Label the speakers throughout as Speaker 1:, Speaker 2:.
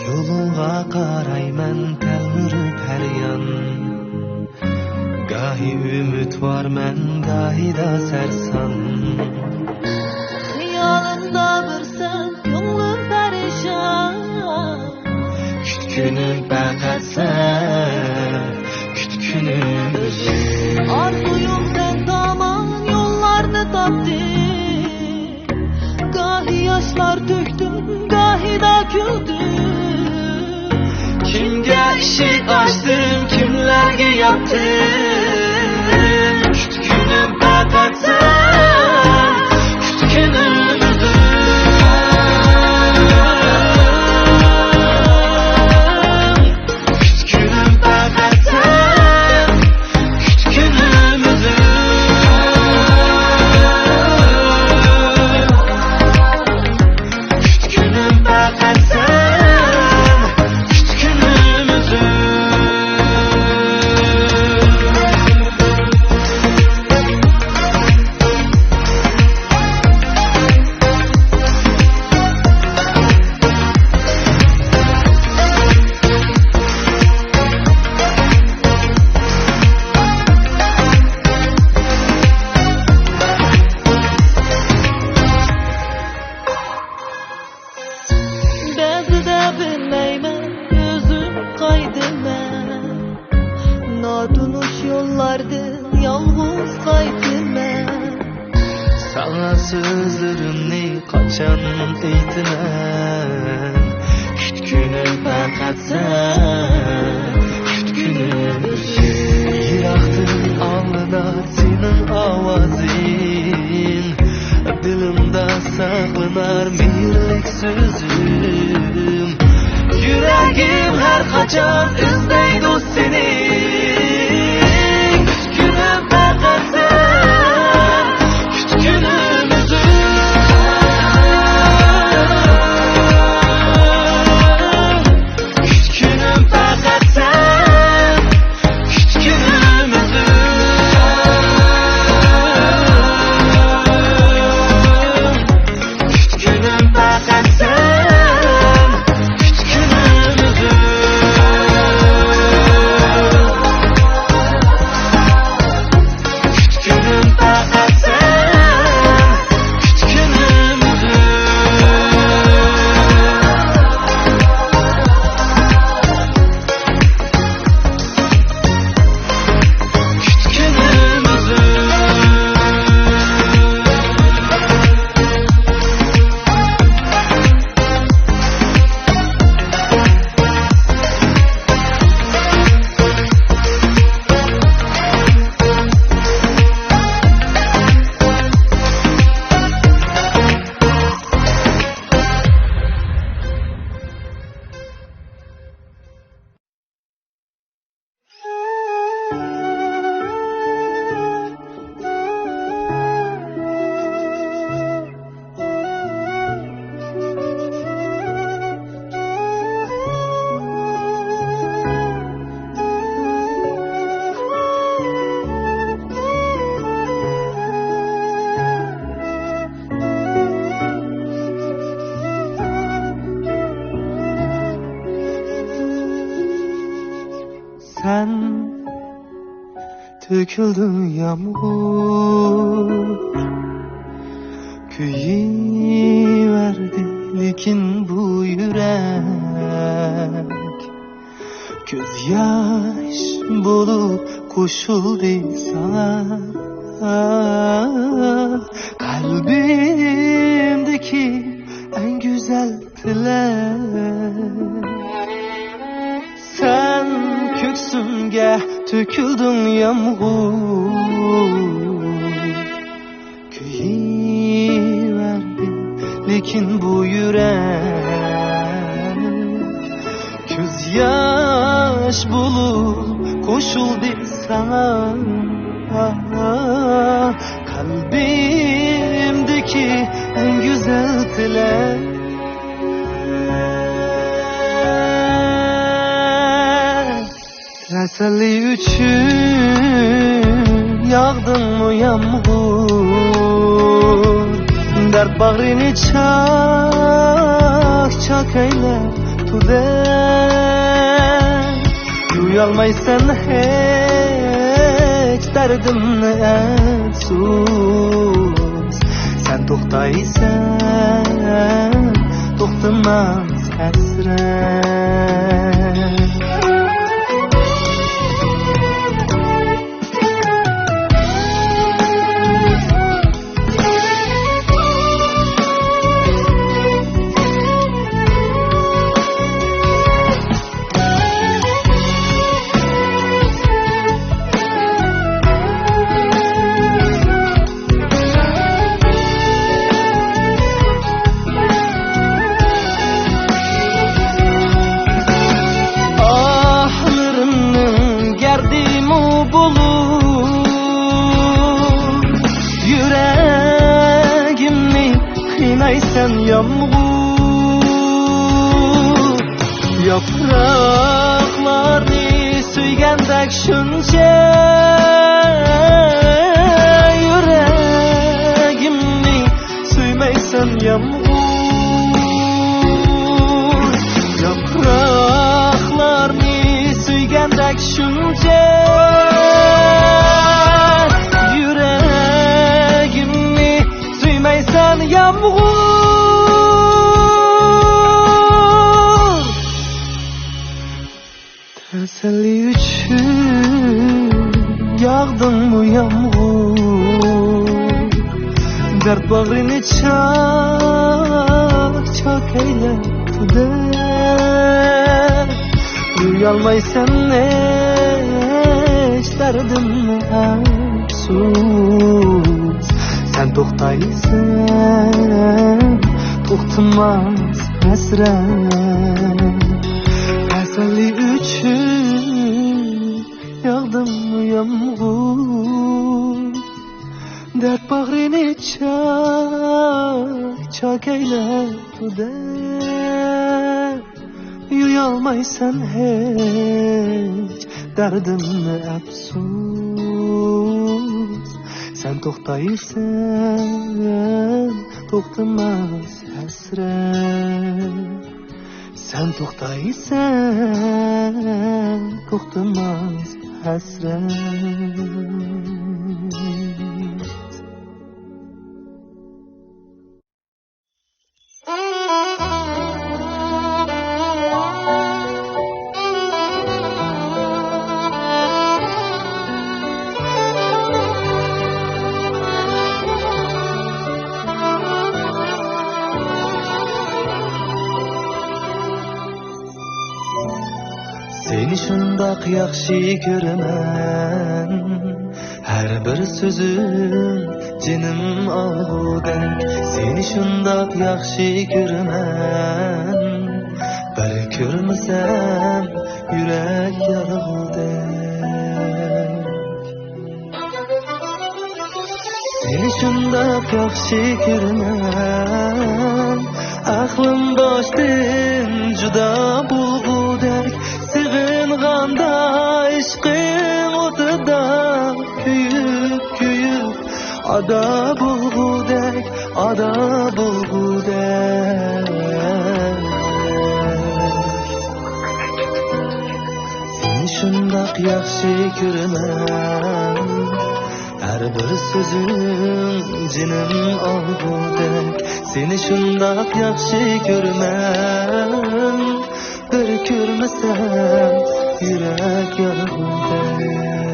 Speaker 1: Yolunga qarayman telmürüp her yan. Gahi ümit var men, gahi da sersan.
Speaker 2: Xiyalında bir sen, ko'nglim perişan.
Speaker 1: Kütkünüm faqat sen, kütkünüm özüm.
Speaker 2: Arzuyum sen tamam yollarını tapdım. Gahi yaşlar döktüm, gahi da güldüm.
Speaker 1: Kimge eshik açtım, kimlerge yaptım. Kütkünüm faqat sen, kütkünüm özüm. Kütkünüm faqat sen, kütkünüm özüm. Kütkünüm faqat sen, kütkünüm özüm.
Speaker 2: Ba'zida bilmayman o'zim qaydaman. Notunush yo'llardan yolg'iz qaytaman.
Speaker 1: Sana sözlerimni qachon aytaman. Kütkünüm faqat sen, kütkünüm özüm. Yiroqdan oldida sening ovozing, dilimda saqlanar mehrlik so'zim. Yuragim har qachon izlaydi seni. Kütkünüm faqat sen, kütkünüm özüm. Kütkünüm faqat sen, kütkünüm özüm. Kütkünüm faqat sen, kütkünüm özüm. Kütkünüm faqat sen, kütkünüm özüm. Kütkünüm özüm. Sen döküldün yağmur, kuyuverdi lekin bu yürek. Göz yaş bulup koşuldu sana. Kalbimdeki en güzel dilek. Sen köksümge töküldün yağmur, kuyuverdi lekin bu yürek. Göz yaş bulup koşuldu sana. Kalbimdeki en güzel dilek. Teselli üçün yağdın mı yağmur? Dert bağrını çak eyle tuder. Duyalmaysan hiç derdimni efsus. Sen to'xtaysan, to'xtamas hasrat. Sen yağmur yapraklarını süygəndək şunca yüreğimi süymeysen yağmur yapraklarını süygəndək şunca yüreğimi süymeysen yağmur. Teselli üçün yağdın mı yağmur? Dert bağrını çak eyle tuder. Duyalmaysan hiç derdimni efsus. Sen to'xtaysan, to'xtamas hasrat. Teselli üçün yağdın mı yağmur? Dert bağrını çak eyle tuder. Yuyalmaysan hiç derdimni efsus. Sen to'xtaysan, to'xtamas hasrat. Sen to'xtaysan, to'xtamas hasrat. Seni şundaq yaxshi ko'raman, har bir so'zing jinim olgudek. Seni şundaq yaxshi ko'raman, bir ko'rmasam yurak yarg'udek. Seni şundaq yaxshi ko'raman, aqlim boshdan juda bo'lgudek. Sığınğanda ishqing o'tida kuyib ada bo'lgudek, ada bo'lgudek. Seni shundoq yaxshi ko'raman, har bir so'zing jinim olgudek. Seni shundoq yaxshi ko'raman, bir ko'rmasam yurak yarg'udek.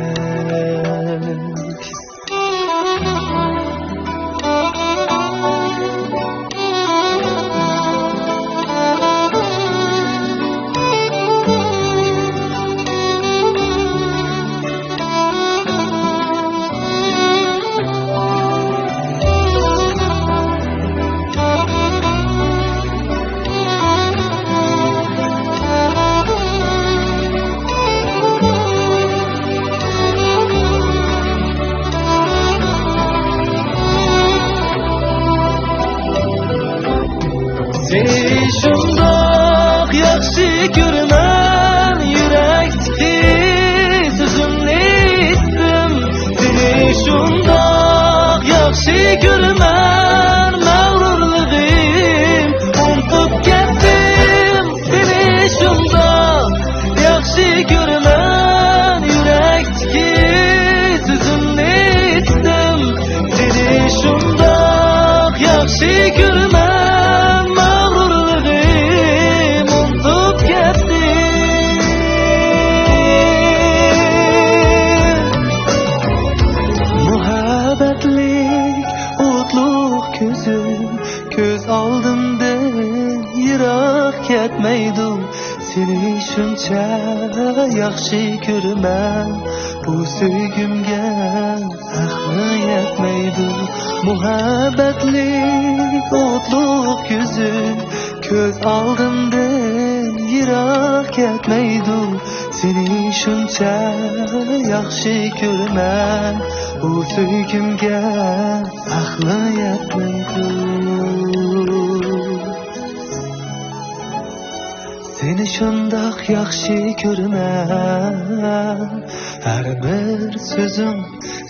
Speaker 2: görmen mağrurluğum unutup ketdim seni şunda yaxshi görmen yürekteki sözünü istim seni şunda yaxshi görmen mağrurluğum unutup ketdim muhabbetlik o'tluq ko'zim ko'z oldimdan yiroq ketmaydi seni shuncha yaxshi ko'raman bu sevgimga aqli yetmaydi muhabbatlik o'tluq ko'zim ko'z oldimdan yiroq ketmaydi seni shuncha yaxshi ko'raman bu sevgimga aqli yetmaydi seni shundoq yaxshi ko'raman har bir so'zim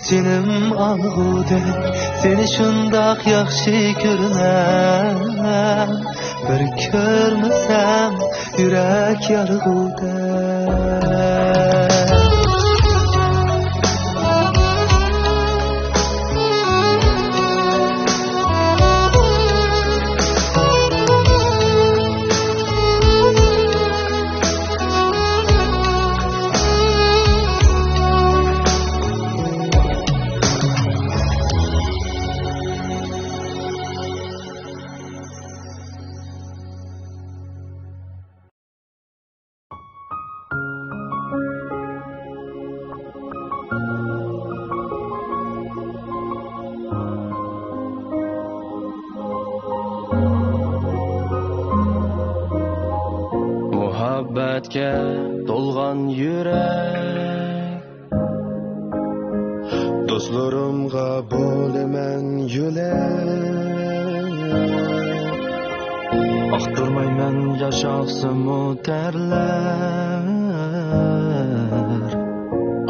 Speaker 2: jinim olg'udek seni shundoq yaxshi ko'raman bir ko'rmasam yurak yorg'udek muhabbatga to'lgan yürek do'stlarimga bo'laman yo'lak oqtirmayman yashaqsimu terlar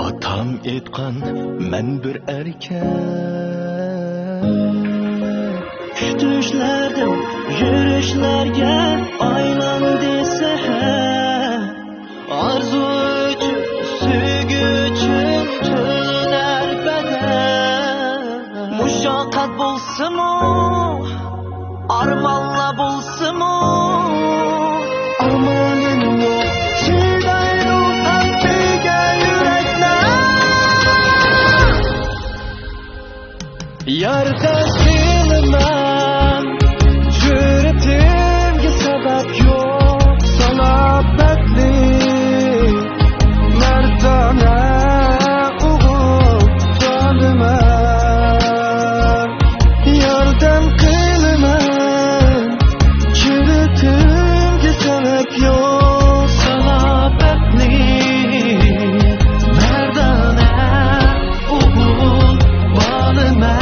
Speaker 2: otam aytgan men bir erkak düşlerdim yürüyüşlerge aylandi seher arzu üçün sevgi üçün tüner beden muşakkat bulsun mu armalla bulsun mu armanın yok çiğday ruhan tüge yürekler yarda silmem yüreğimge sebep yok sana bekli merdane uğul canıma yardım kılmam yüreğimge sebep yok sana bekli merdane uğul bağlıma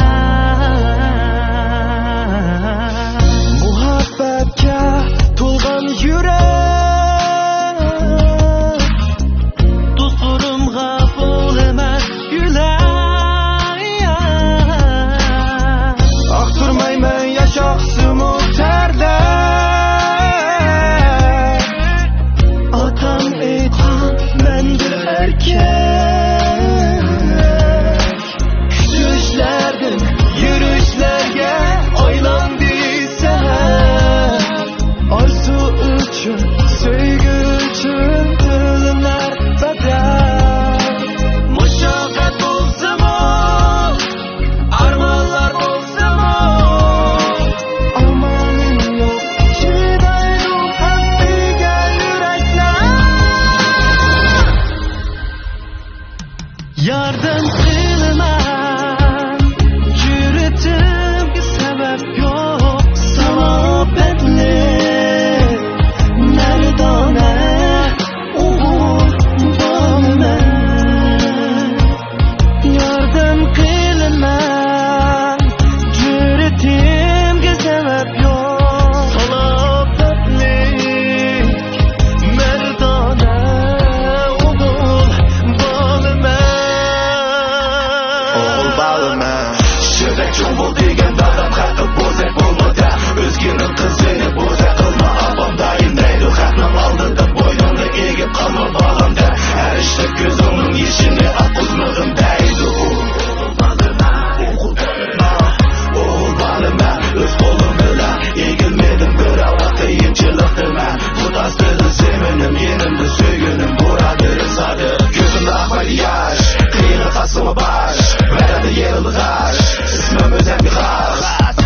Speaker 2: to'lgan yurek do'stlarimga bo'laman yo'lak oqtirmayman yashaqsimu terda otam aytgan men bir erkak kutishlardan yurishlarga oylandi seher arzu üçün sevgi üçün tüller bedel muşakkat olsa mı armanlar olsa mı armanın yok çiğday ruhan bilge yürekler yardım kılmam yürütümge sebep yok salabetli merdane uğur bağlıman yardım kılmam yüreğimge sebep yok salabetlik merdane uğur bağlıman
Speaker 3: Ağzıma baş veredi yerılğaş İsmim özem bir xas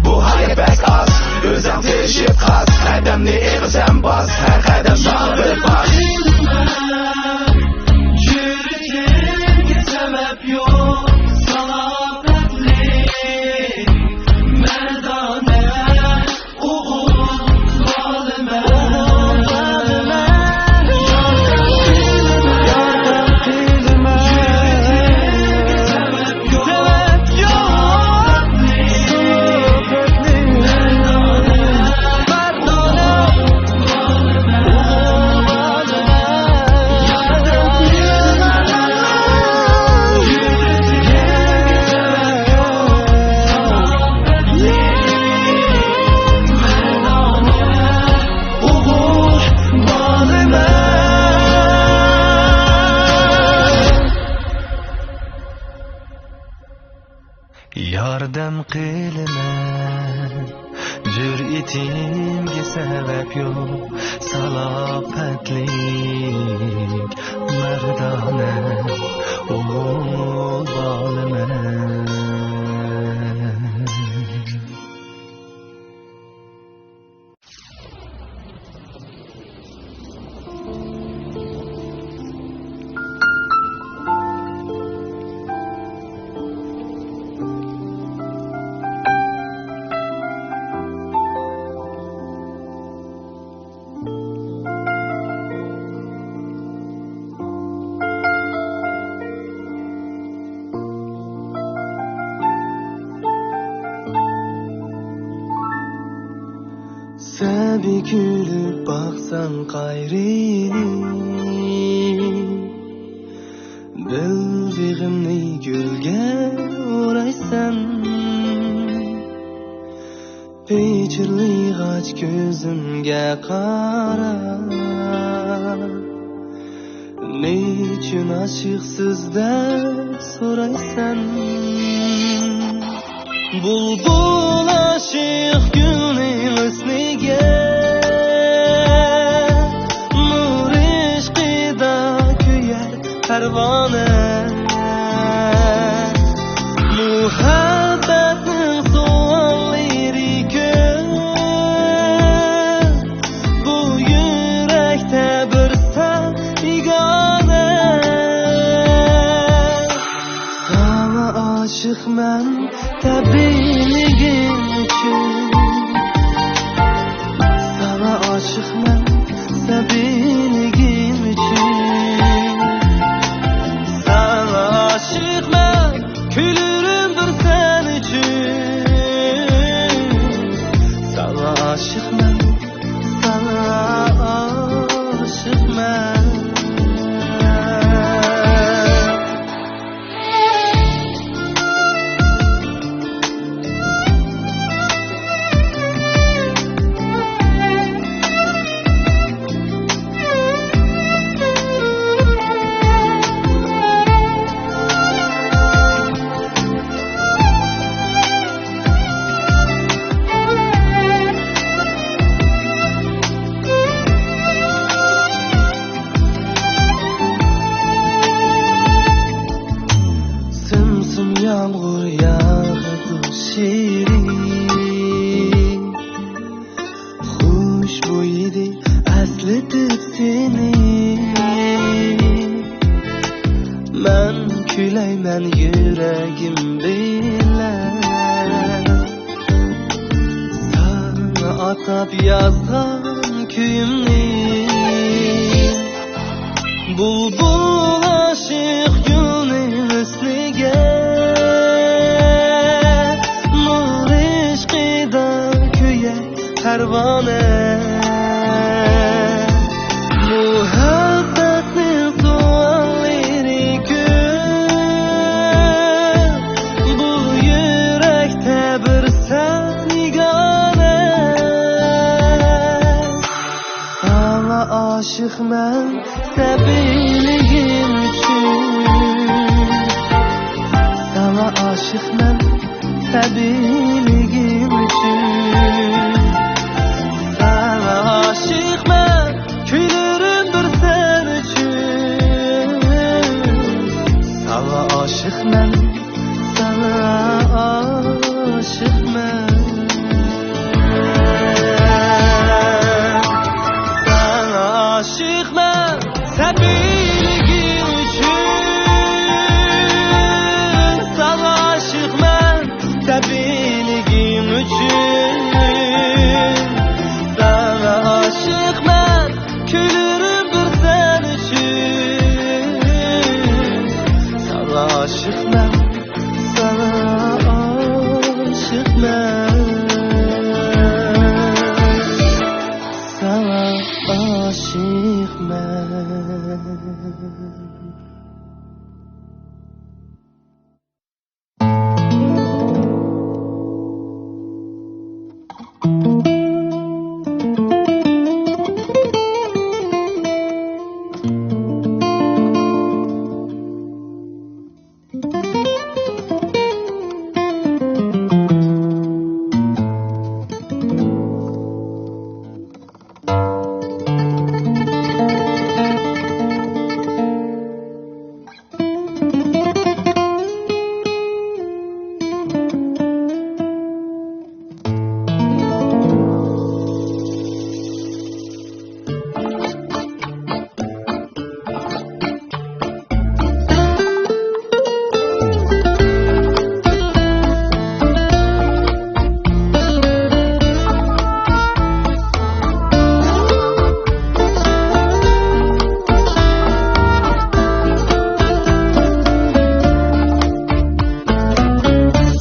Speaker 3: Bu hayat bek az Özem teşip kas Qədəmni eğizem bas Her qədəm sağ bir baş
Speaker 2: Yürüyüşe sebep yok salafetlik merdane uğur zalime
Speaker 1: Yordam qilma jur'atimga sabab yo'q salopatlik mardona o'g'il bolima Sabi kulib baxsan qayrini Bildig'imni gulga o'raysan Pechirli g'ach ko'zimga qara Nechun oshiqsizda so'raysan Bulbul oshiq gulning husniga Nur ishqida kuyar parvona Muhabbatning suallari ko'p Bu yurakda bir begona Sana oshiqman tabiiyligim uchun Sana oshiqman tabiiyligim uchun Sana oshiqman kulurim bir sen uchun Sana oshiqman Sana oshiqman Yağmur yağdı şirin Xushbo'ydi aslatib seni Men kulayman yuragim bilan Sana atab yozgan kuyimni Bulbul oshiq gulning husniga Parvona Muhabbatning suallari ko'p Bu yurakda bir sen begona Sana oshiqman tabiiyligim uchun Sana oshiqman tabiiyligim uchun Aşıkman, külürüm bir sen için Sana aşık men, sana aşık men. Sana aşık men, sevilgin üçün. Sana aşık men, sevilgin üçün. Sana aşık men, külürüm bir sen üçün. Sana aşık men, sana aşık men. Sana aşık men.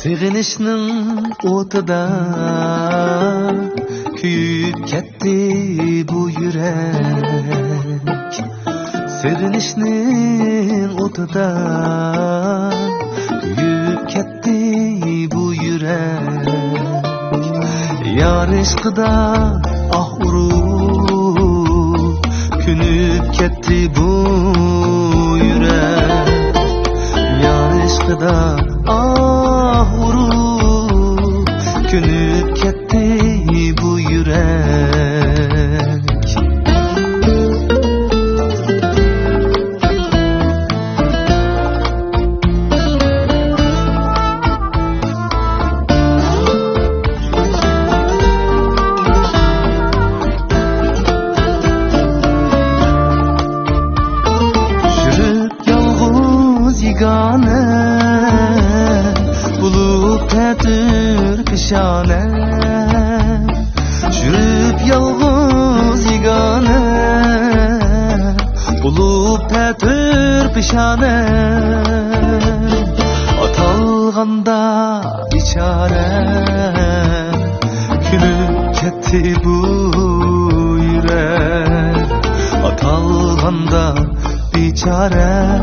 Speaker 1: Sevinişnin o'tida kuyib ketdi bu yürek. Sevinişnin o'tida kuyib ketdi bu yürek. Yar ishqida ah urib künüp ketdi bu yürek. Yar ishqida ah urib künüp ketdi bu yürek. Yürüp yalğız yegane bulup tetir pişane. Yürüp yalğız yegane bulup tetir pişane. Atalganda biçare külüp ketdi bu yürek. Atalganda biçare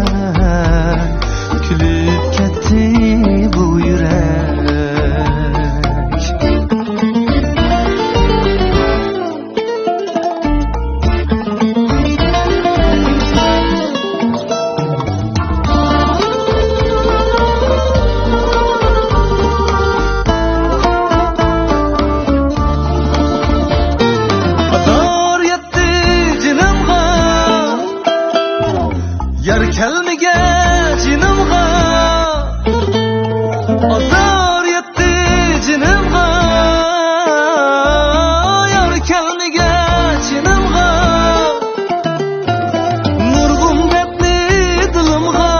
Speaker 1: külüp ketdi bu yürek. Azar yetti cinimga, yar kelmige cinimga. Azar yetti cinimga, yar kelmige cinimga. Nurgum ketdi dilimga,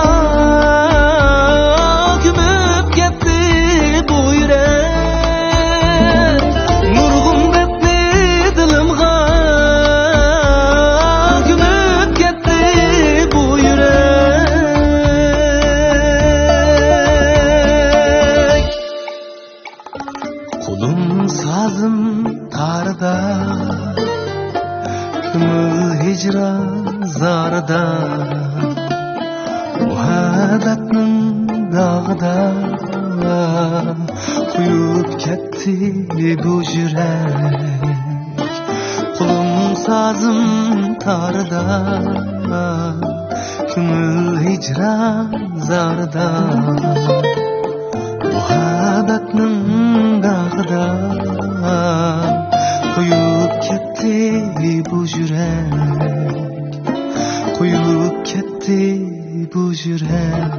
Speaker 1: kümüp ketdi bu yürek. Nurgum ketdi dilimga, kümüp ketdi bu yürek. Kulum sazım tarda, kımıl hicran zarda. Muhabbatning dağda kuyup ketdi bu yürek. Kulum sazım tarda, kımıl hicran zarda. Muhabbatning dağda kuyup ketdi bu yürek. Kuyup ketdi bu yürek.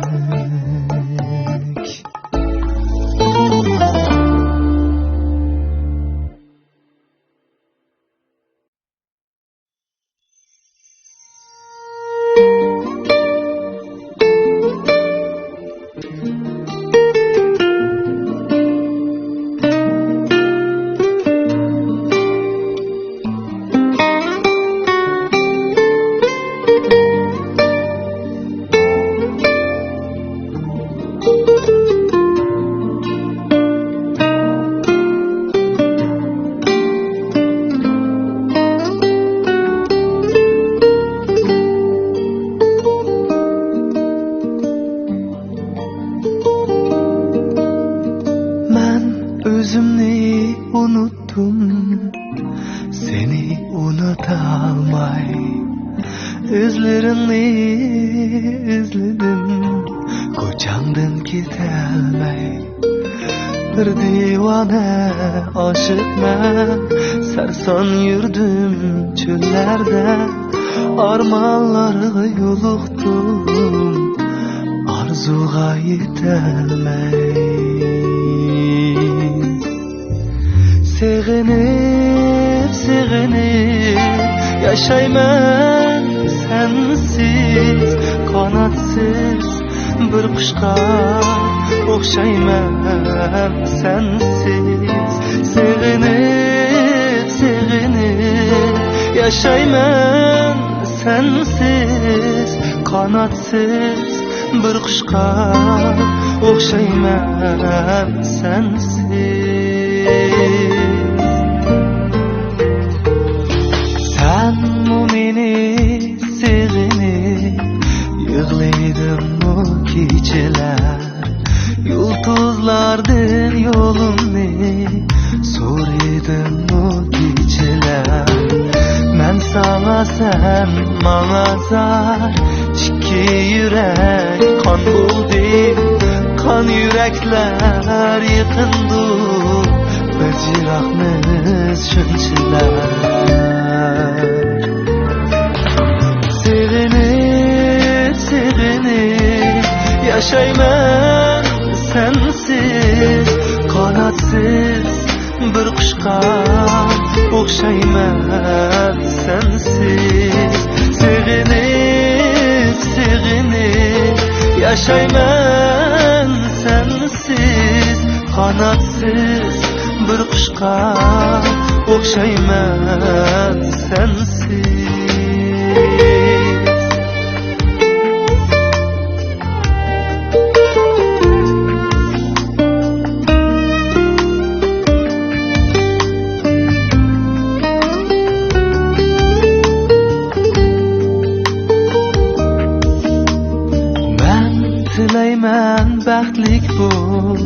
Speaker 1: izlerini izledim, ko'chamdan ketolmay. Bir divane aşıkman, sarson yurdim çöllarda, armanlarga yo'liqdim, arzuga yetolmay. Sevinip sevinip yaşayman sensiz, kanatsız bir kuşqa o'xshayman sensiz. Sevinip sevinip yaşayman sensiz, kanatsız bir kuşqa o'xshayman sensiz. Sen mu meni sevinip yig'laydim o kechalar, yulduzlardan yo'limni so'raydim o kechalar. Men sana sen manga zar, ikki yurak qon bo'ldi, qon yuraklar yaqindir, biz yiroqmiz shunchalar. Sevinip sevinip yaşayman sensiz, kanatsız bir kuşqa o'xshayman sensiz. Sevinip sevinip yaşayman sensiz, kanatsız bir kuşqa o'xshayman sensiz. Tilayman baxtlik bo'l,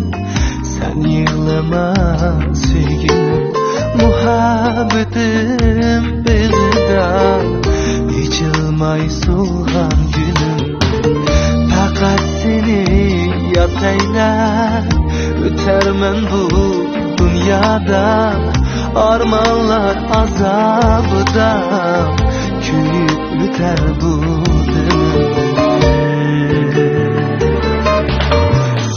Speaker 1: sen yig'lama sevgilim, muhabbetim beg'idan ichilmay so'lgan gulim. Faqat seni yodlaylab o'tarman bu dunyoda, armonlar azobida kuyib o'tar bu dilim.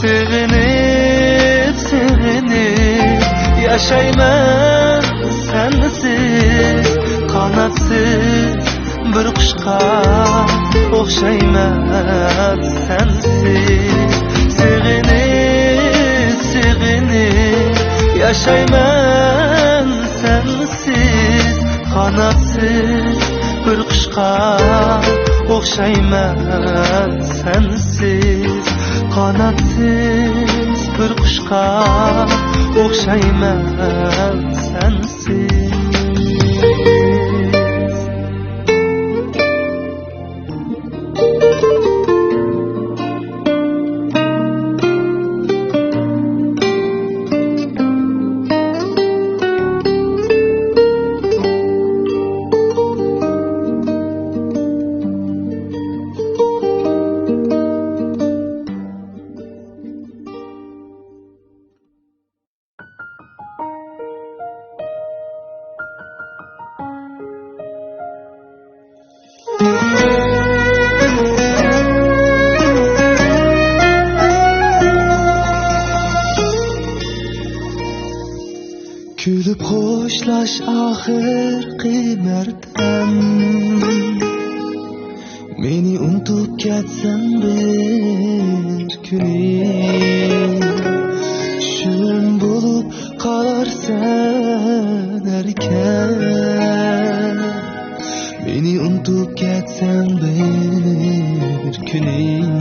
Speaker 1: Sevinip sevinip yaşayman sensiz, kanatsız bir kuşqa o'xshayman sensiz. Sevinip sevinip yaşayman sensiz, kanatsız bir kuşqa o'xshayman sensiz. Kanatsız bir kuşqa o'xshayman sensiz. Kulib xo'shlash oxirgi martam, meni unutib ketsan bir kuning, tushim bo'lib qolarsan erkan. Meni unutib ketsan bir kuning,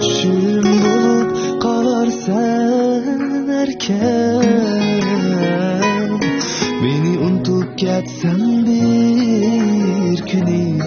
Speaker 1: tushim bo'lib qolarsan erkan. Beni unutib ketsan bir kuning.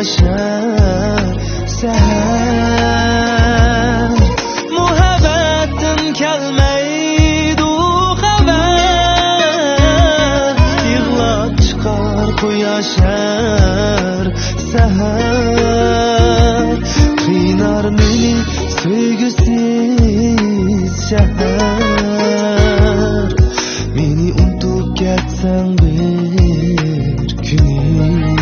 Speaker 1: yaşar sen muhabbetin kelmeydi haber yığlap çıkar bu yaşar seher kıynar beni sevgisiz şehir beni unutup ketsen bir günüm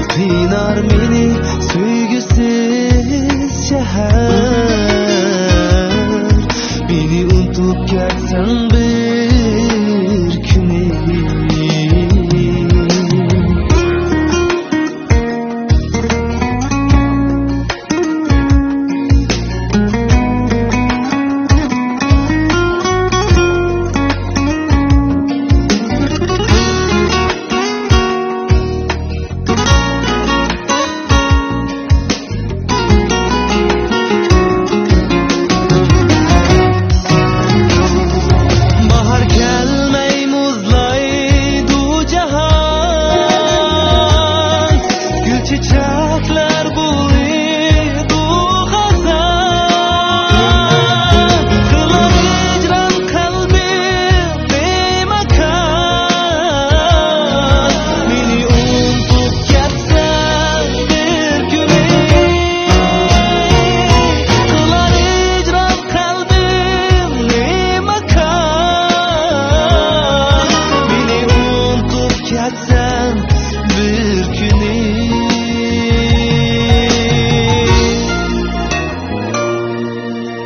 Speaker 1: kıynar beni sevgisiz şehir beni unutup ketsen bir günüm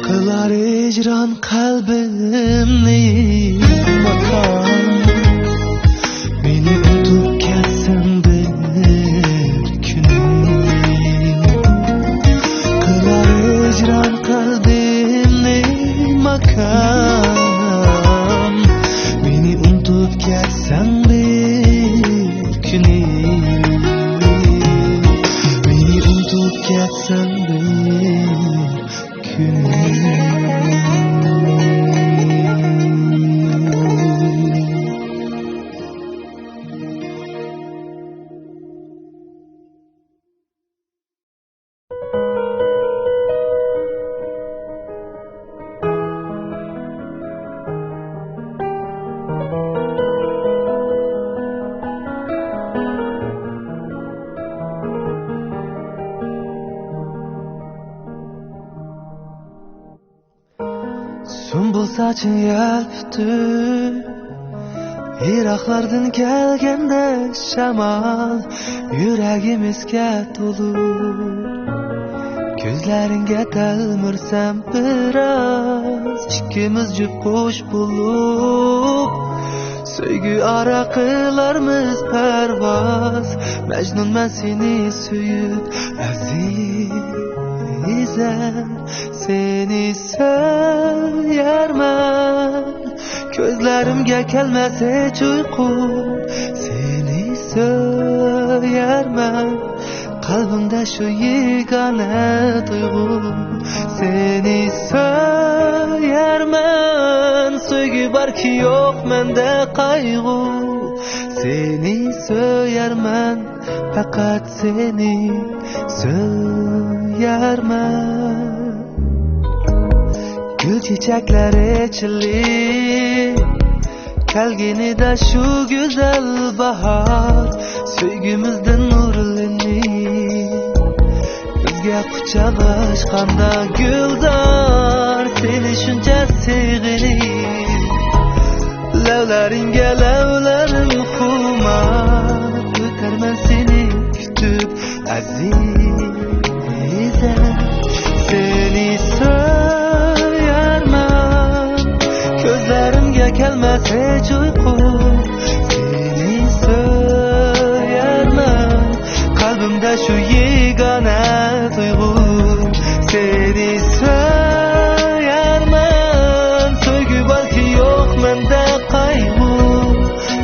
Speaker 1: Kılar icran kalbimni makam beni unutup ketsen bir günüm Kılar icran kalbimni makam beni unutup ketsen bir günüm beni unutup ketsen bir günüm Sumbul saçın yelpti Iraklardan kelgende şamal Yüreğimizge dolur Gözleringe telmirsem biraz İkimiz cüp boş bulup Söygü ara kılarmız pervaz Mecnun ben seni süyüp azizem Seni söyermen Gözlerimge kelmez hiç uyku Seni söyermen Kalbimde şu yegane duygu Seni söyermen Söygü var ki yok mende kaygı Seni söyermen Fakat seni söyermen Gül çiçekler içili Kelgini de şu güzel bahar Söygümüzden nurleni Bizge kucak açkanda güldar Seni şunca sevgili Levleringe levlerim kumar Ötermen seni kütüp azizem Seni söyermen Gözlerimge gelmez hiç uyku Seni söyermen Kalbimde şu yegane duygu Seni söyermen Söygü var ki yok mende kaygı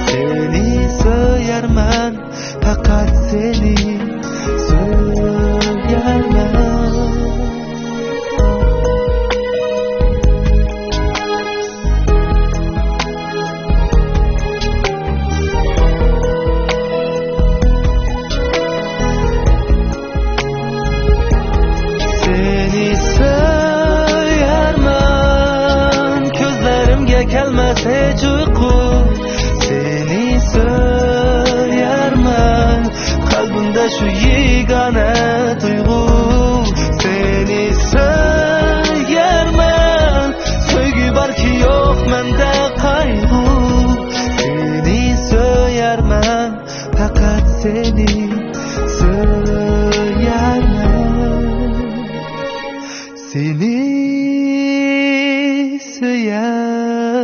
Speaker 1: Seni söyermen Fakat seni söyermen şu yegane duygu. Seni söylermen, söygü var ki yok mende kaygı. Seni söylermen, fakat seni söylermen. Seni söylermen.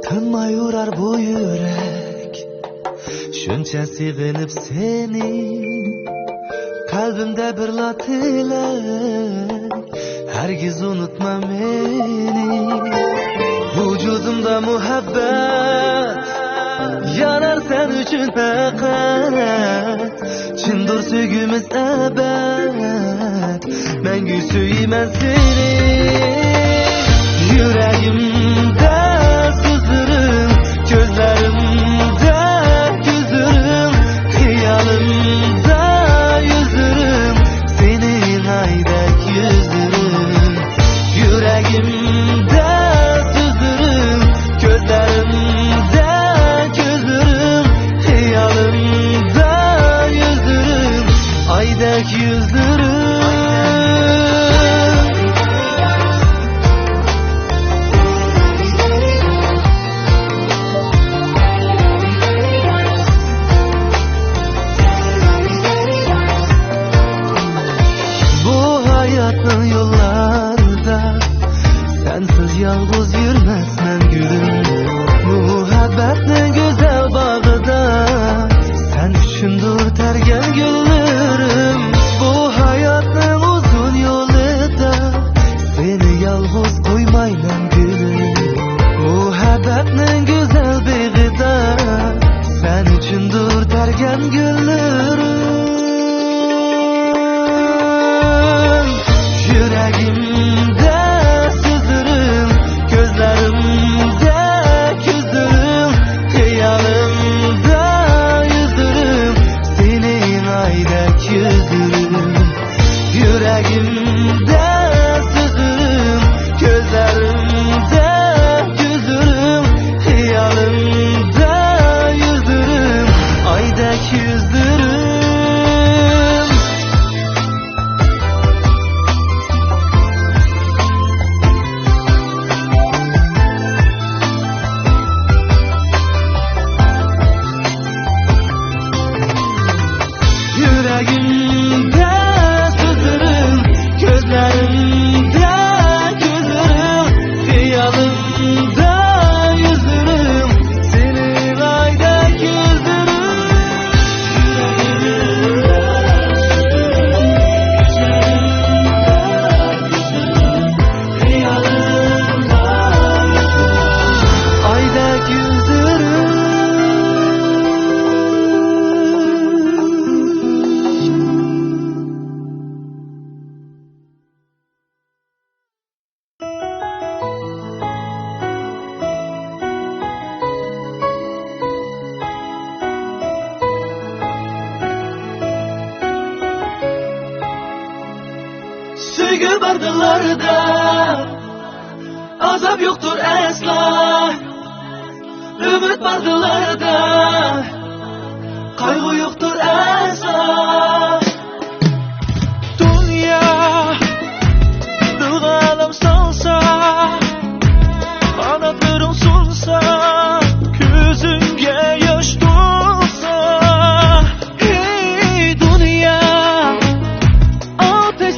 Speaker 1: Tınmay urar bu yürek, şuncha sig'inib seni. Kalbimde bir tilak, hergiz unutma meni. Vücudumda muhabbet, yanar sen üçün fakat. Çindir söygümüz ebed, mengü söymen seni. Yüreğimde sızırım, gözlerimde güzürüm, hıyalımda yüzürüm, senin aydek yüzürüm. Yüreğimde sızırım, gözlerimde güzürüm, hıyalımda yüzürüm, aydek yüzürüm. Yalnız yürmezmen gülüm, muhabbetine güzel bağda. Sen üçündür tergen güllerim. Bu hayatın uzun yolunda seni yalnız koymayman gülüm. Muhabbetine güzel bağda. Sen üçündür tergen güllerim. Yüreğimde gözlerimde güzürüm, hıyalımda yüzürüm, senin aydek yüzürüm. Yüreğimde sızırım, gözlerimde güzürüm, hıyalımda yüzürüm, aydek yüzürüm. Yüreğimde sızırım, gözlerimde güzürüm, hıyalımda yüzürüm, senin aydek yüzürüm. Yüreğimde sızırım, hıyalımda yüzürüm, aydek yüzürüm. Sevgi bardılarda azap yoktur asla. Ümit bardılarda kaygı yoktur asla. Dünya dağılım salsa, kanatlarım sunsa, gözünge yaş dolsa. Hey dünya, ateş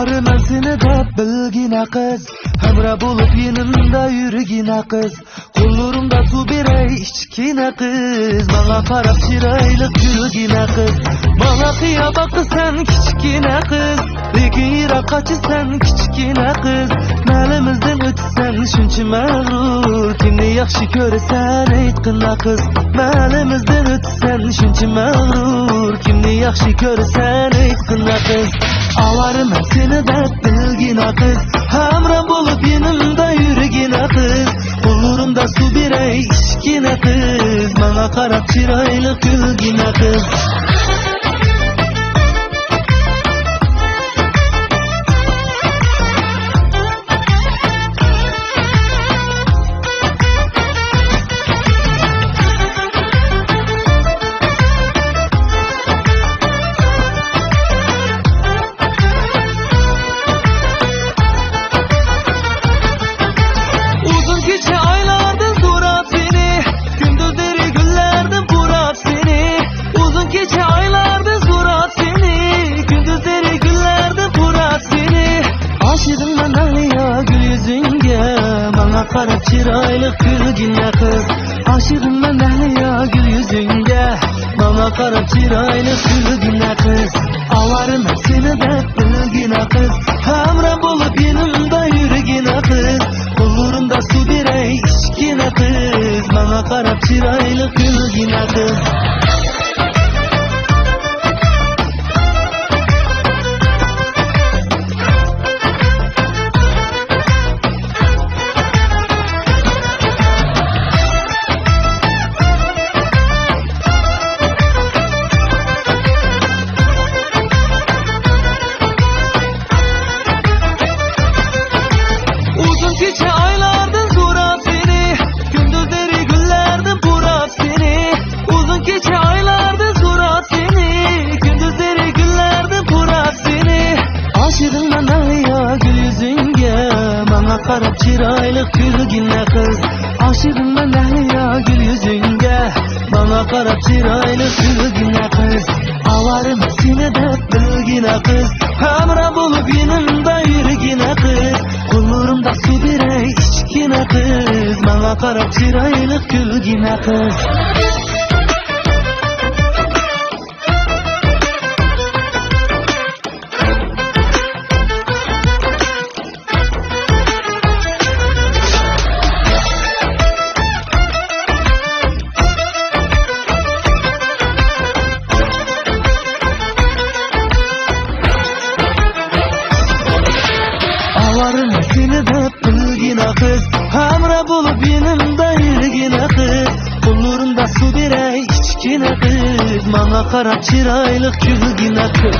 Speaker 1: Avarım seni de bilgine kız, hamra bulup yanımda yürügine kız. Kollarımda su birey içkine kız, bana karab çiraylık yürügine kız. Bana kıyaba kız sen kiçkine kız, lekin yirak kaçı sen kiçkine kız. Malimizden ötsen şunchi mağrur, kimni yaxshi ko'rasan aytqina kız. Malimizden ötsen şunchi mağrur, kimni yaxshi ko'rasan aytqina kız. Avarım seni de bilgine kız, hamram bulup yanımda yürügine kız. Kollarımda su birey içkine kız, bana karab çiraylık gülgine kız. Karab çiraylık gülgine kız. Aşığım ben ya gül yüzünge, bana karab çiraylık gülgine kız. Avarım seni de bilgine kız, hamra bulup yanımda yürügine kız. Kollarımda su birey içkine kız, bana karab çiraylık gülgine kız. Karab çiraylık gülgine kız. Aşığım ben ya gül yüzünge, bana karab çiraylık gülgine kız. Avarım seni de bilgine kız, hamra bulup yanımda yürügine kız. Kollarımda su birey içkine kız, bana karab çiraylık gülgine kız. Avarım seni de bilgine kız, hamra bulup yanımda yürügine kız. Kollarımda su birey içkine kız, bana karab çiraylık gülgine kız.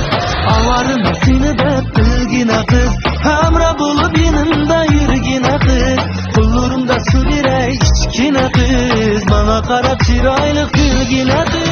Speaker 1: Avarım seni de bilgine kız, hamra bulup yanımda yürügine kız. Kollarımda su birey içkine kız, bana karab çiraylık gülgine kız.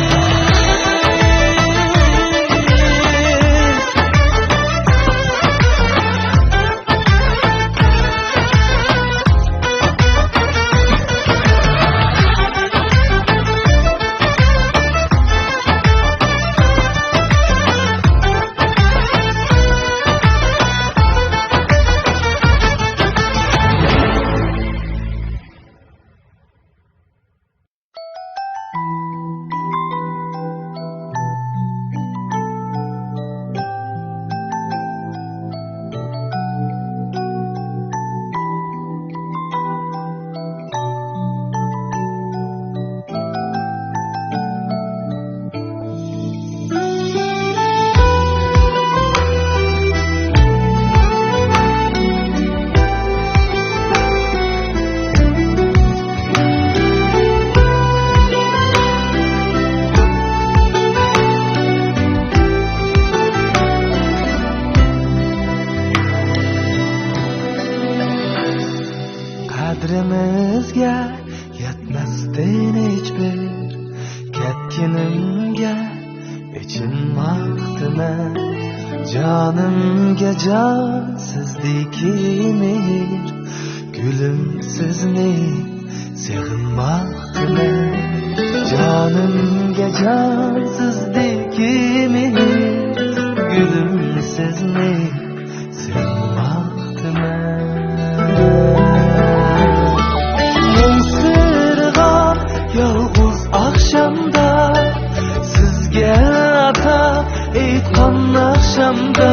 Speaker 1: Qadrimizga yetmasdin hiçbir ketkinimga ichinmoqdimi jonimga jonsizdiki mehr gülüm sizni sig'inmoqdimi jonimga jonsizdiki mehr gülüm sizni yanımda